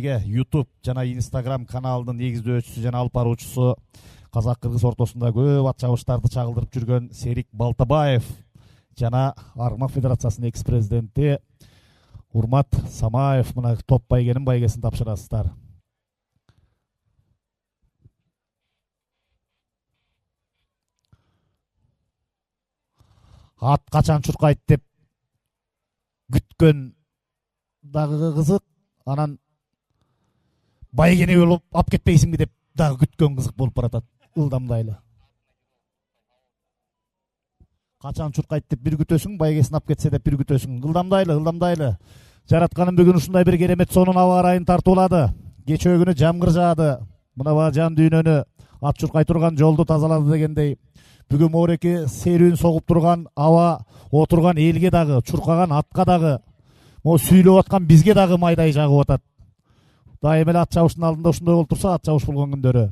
эфирге YouTube жана Instagram каналынын негиздөөчүсү жана алып баруучусу казак-кыргыз ортосунда көп ат чабыштарды чагылдырып жүргөн Серик Балтабаев жана Аргымак Федерациясынын экс-президенти Урмат Самаев мына топ байгенин байгесин тапшырасыздар. Ат качан чуркайт деп күткөн дагы кызык, анан байгени болуп ап кетпейсиңби деп дагы күткөн кызык болуп баратат. Ылдамдайлы. Качан чуркайт деп бир күтөсүң, байгесин ап кетсе деп бир күтөсүң. Ылдамдайлы. Жаратканым бүгүн ушундай бир керемет сонун аба ырайын тартуулады. Кечээ күнү жамгыр жаады. Мына жан дүйнөнү ат чуркай турган жолду тазалады дегендей. Бүгүн моореки серүүн согуп турган аба, отурган элге дагы, чуркаган атка дагы, могу сүйлөп аткан бизге дагы майдай жагып атат. Дайым эле ат чабыштын алдында ушундай болуп турса, ат чабыш болгон күндөрү.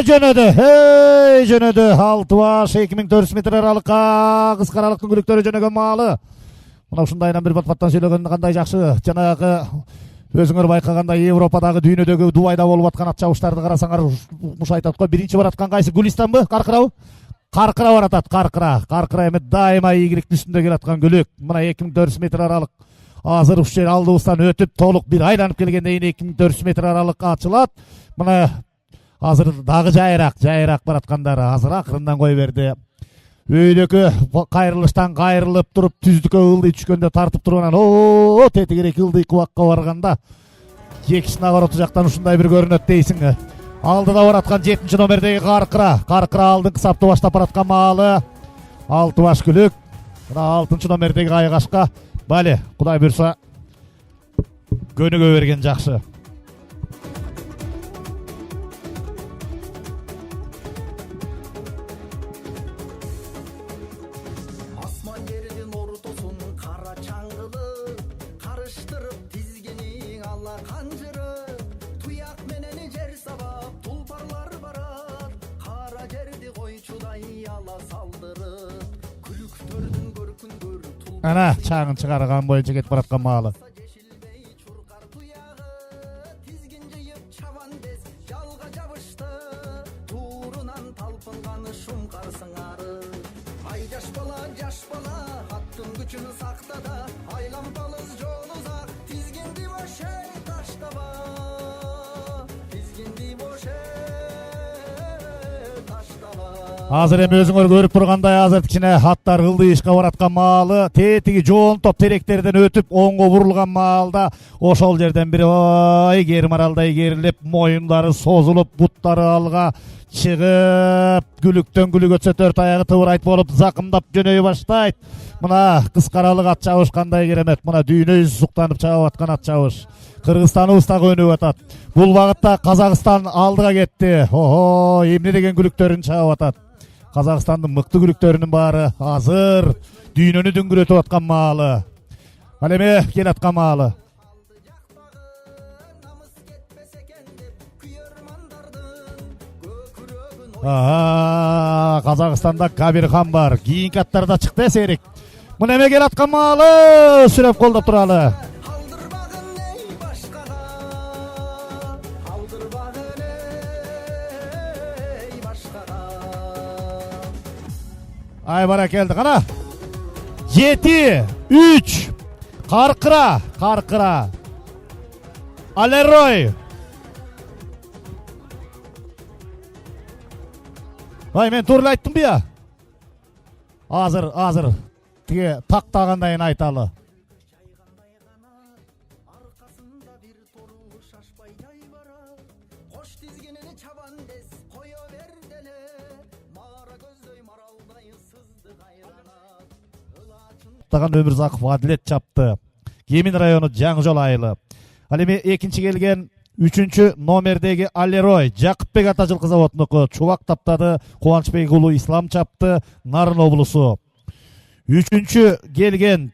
Жөнөдү. Алтыбаш 2400 метр аралыкка кыска аралыктын күлүктөрү жөнөгөн маалы. Мына ушундайынан бир бат-баттан сүйлөгөн кандай жакшы. Жанагы өзүңөр байкагандай Европадагы дүйнөдөгү Дубайда болуп аткан ат чабыштарды карасаңар ушуш айтат го. Биринчи бараткан кайсы? Гулистанбы? Каркырабы? Каркыра баратат, Каркыра эми дайыма ийгиликтин үстүндө келаткан күлүк. Мына 2400 метр аралык. Азыр ушул жер алдыбыздан өтүп, толук бир айланып келгенден кийин 2400 метр аралык ачылат. Мына азыр дагы жайыраак бараткандары азыр акырындан кой берди. Өйдөкө кайрылыштан кайрылып туруп түздүккө ылдый түшкөндө тартып туруп анан тетигирээк ылдый кубакка барганда жекишин огороту жактан ушундай бир көрүнөт дейсиң. Алдыда бараткан 7-чи номердеги Каркыра алдыңкы сапты баштап бараткан маалы. Алтыбаш күлүк. Мына 6-чы номердеги Айгашка бали, Кудай буйрса көнүгө берген жакшы. Ана чаңын чыгарган боюнча кетип бараткан маалы. Азыр эми өзүңөр көрүп тургандай азыр кичине аттар ылдый ишка бараткан маалы, тетиги жоонтоп теректерден өтүп оңго бурулган маалда ошол жерден бир кер маралдай керилип, моюндары созулуп, буттары алга чыгып, күлүктөн күлүк өтсө төрт аягы тыбырайт болуп закымдап жөнөй баштайт. Мына кыска аралык ат чабыш кандай керемет. Мына дүйнө жүзү суктанып чабып аткан ат чабыш. Кыргызстаныбыз да өнүп атат. Бул багытта Казакстан алдыга кетти. Эмне деген күлүктөрүн чабып атат. Казакстандын мыкты күлүктөрүнүн баары азыр дүйнөнү дүңгүрөтүп аткан маалы. Ал эми келаткан маалы. Казакстанда Кабирхан бар. Кийинки аттарда чыкты Серик. Мына эме келаткан маалы. Сүрөп колдоп туралы. Ай баракелди, кана 7-3 Каркыра Алерой. Ай мен туура айттым бия. Азыр тиги тактагандайын айталы. Өмүрзаков Адилет чапты. Кемин району Жаңжол айылы. Ал эми экинчи келген 3-чү номердеги Алерой Жакыпбек ата жылкы заводунуку. Чубак таптады. Кубанычбек уулу Ислам чапты. Нарын облусу. 3-чү келген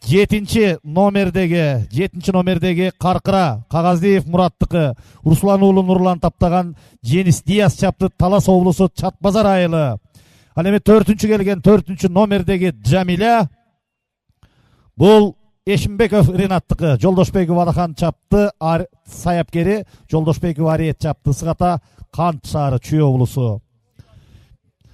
7-чи номердеги Каркыра Кагаздиев Мураттыкы. Руслан уулу Нурлан таптаган Женис Диас чапты. Талас облусу Чат базар айылы. Ал эми 4-чү келген 4-чү номердеги Жамиля Бул Эшимбеков Ринаттыкы, Жолдошбеков Адахан чапты, саяпкери Жолдошбеков Ариет чапты. Сыгата Кант шаары Чүй облусу.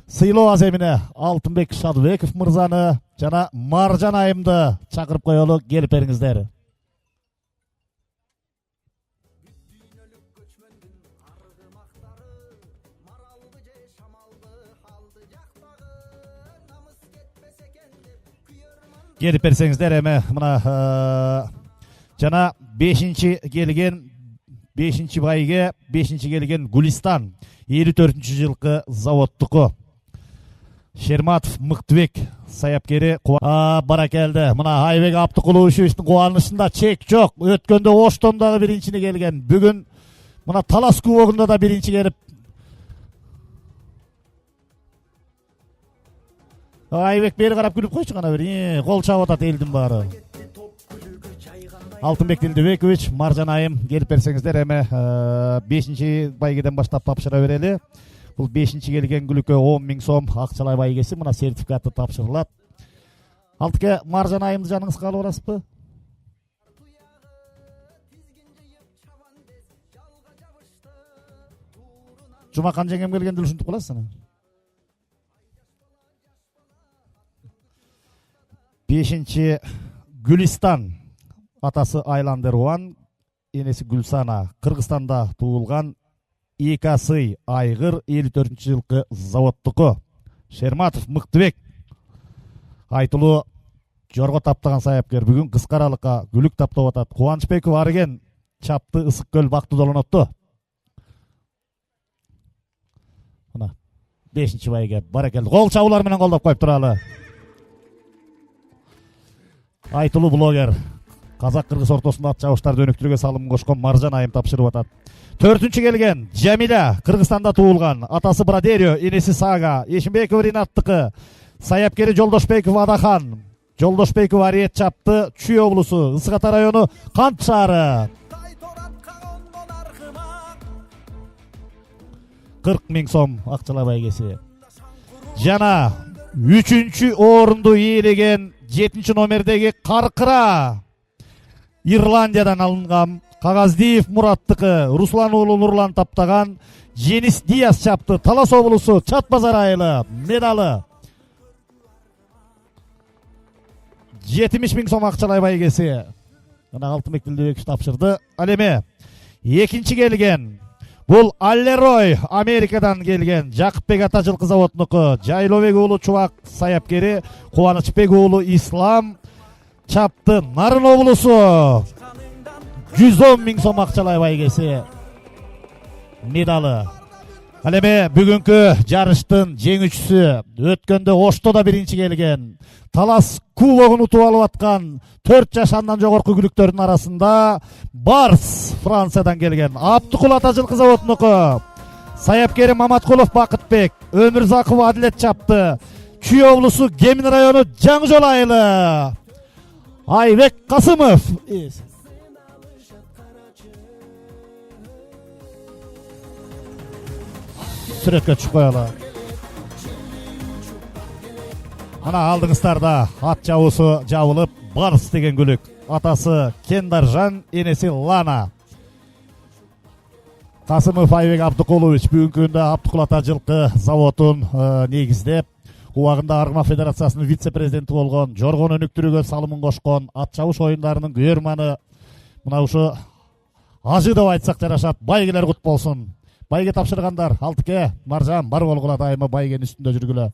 Сыйлоо аземине Алтынбек Шадыбеков мырзаны жана Маржан айымды чакырып коелу, келип бериңиздер. Келип берсеңиздер. Эми мына жана 5-чи келген 5-чи байге 5-чи келген Гулистан 54-чү жылкы заводтуку. Шерматов Мыктыбек саяпкери баракелди. Мына Айбек Абдыкуловичтин кубанычында чек жок. Өткөндө Оштон дагы биринчине келген. Бүгүн мына Талас кубогунда да биринчи келип. Айбек бери карап күлүп койчу гана бир. Кол чабып атат элдин баары. Алтынбек Дилдебекович, Маржан айым келип берсеңиздер. Эми 5-чи байгеден баштап тапшыра берели. Бул 5-чи келген күлүккө 10 000 сом акчалай байгеси, мына сертификаты тапшырылат. Алтыке Маржан айымды жаныңыз калып барасызбы? Жумакан жеңем келгенде ушинтип каласың. 5-чи Гүлистан, атасы Айландер Уан, энеси Гүлсана, Кыргызстанда туулган. Икасы Айгыр 54-чү жылкы заводтуку. Шерматов Мыктыбек айтылуу жорго таптаган саяпкер бүгүн кыска аралыкка күлүк таптап атат. Кубанычбеков Арыген чапты Ысык көл бакты долонотту. Мына 5-чи байге баракелди. Кол чабуулар менен колдоп коюп туралы. Айтылуу блогер, казак-кыргыз ортосунда ат чабыштарды өнүктүрүүгө салым кошкон Маржан айым тапшырып атат. 4-чү келген Жамиля, Кыргызстанда туулган, атасы Брадерио, энеси Сага, Эшимбеков Ринаттыкы, саяпкери Жолдошбеков Адахан, Жолдошбеков Ариет чапты, Чүй облусу, Ысык Ата району, Кант шаары. 40 000 сом акчалай байгеси. Жана 3-чү орунду ээлеген 7-чи номердеги Каркыра, Ирландиядан алынган. Кагаздиев Мураттыкы, Руслан уулу Нурлан таптаган, Женис Диас чапты, Талас облусу, Чат базар айылы, медалы. 70 000 сом акчалай байгеси. Мына Алтынбек Дилдебекович тапшырды. Ал эми 2-чи келген. Бул Аллерой, Америкадан келген, Жакыпбек ата жылкы заводунуку, Жайлообек уулу Чубак саяпкери, Кубанычбек уулу Ислам чапты, Нарын облусу. 110 000 сом акчалай байгеси, медалы. Ал эми бүгүнкү жарыштын жеңүүчүсү, өткөндө Оштода биринчи келген, Талас кубогун утуп алып аткан 4 жашандан жогорку күлүктөрдүн арасында Барс, Франциядан келген, Абдыкул ата жылкы заводунуку, саяпкери Маматкулов Бакытбек, Өмүрзаков Адилет чапты, Чүй облусу, Кемин району, Жаңы жол айылы, Айбек Касымов. Сүрөткө чыгып коелу. Ана алдыңыздарда ат жабуусу жабылып, Барс деген күлүк. Атасы Кендаржан, энеси Лана. Касымов Айбек Абдыкулович бүгүнкү күндө Абдыкул ата жылкы заводун негиздеп, убагында Аргыма Федерациясынын вице-президенти болгон, жоргону өнүктүрүүгө салымын кошкон, ат чабыш оюндарынын күйөрманы, мына ушу ажы деп айтсак жарашат, байгелер кут болсун. Байге тапшыргандар, Алтыке, Маржан, бар болгула дайыма байгенин үстүндө жүргүлө.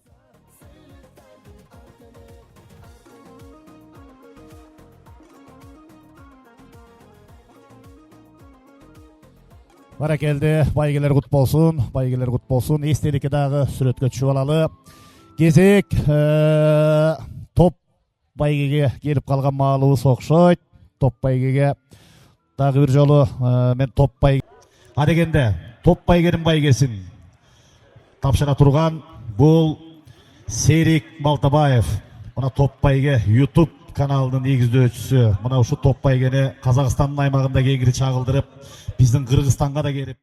Баракелди, байгелер кут болсун, байгелер кут болсун. Эстеликке дагы сүрөткө түшүп алалы. Кезек топ байгеге келип калган маалыбыз окшойт. Топ байгеге дагы бир жолу мен топ байге адегенде топ байгенин байгесин тапшыра турган бул Серик Балтабаев. Мына топ байге YouTube каналынын негиздөөчүсү. Мына ушу топ байгени Казакстандын аймагында кеңири чагылдырып, биздин Кыргызстанга да келип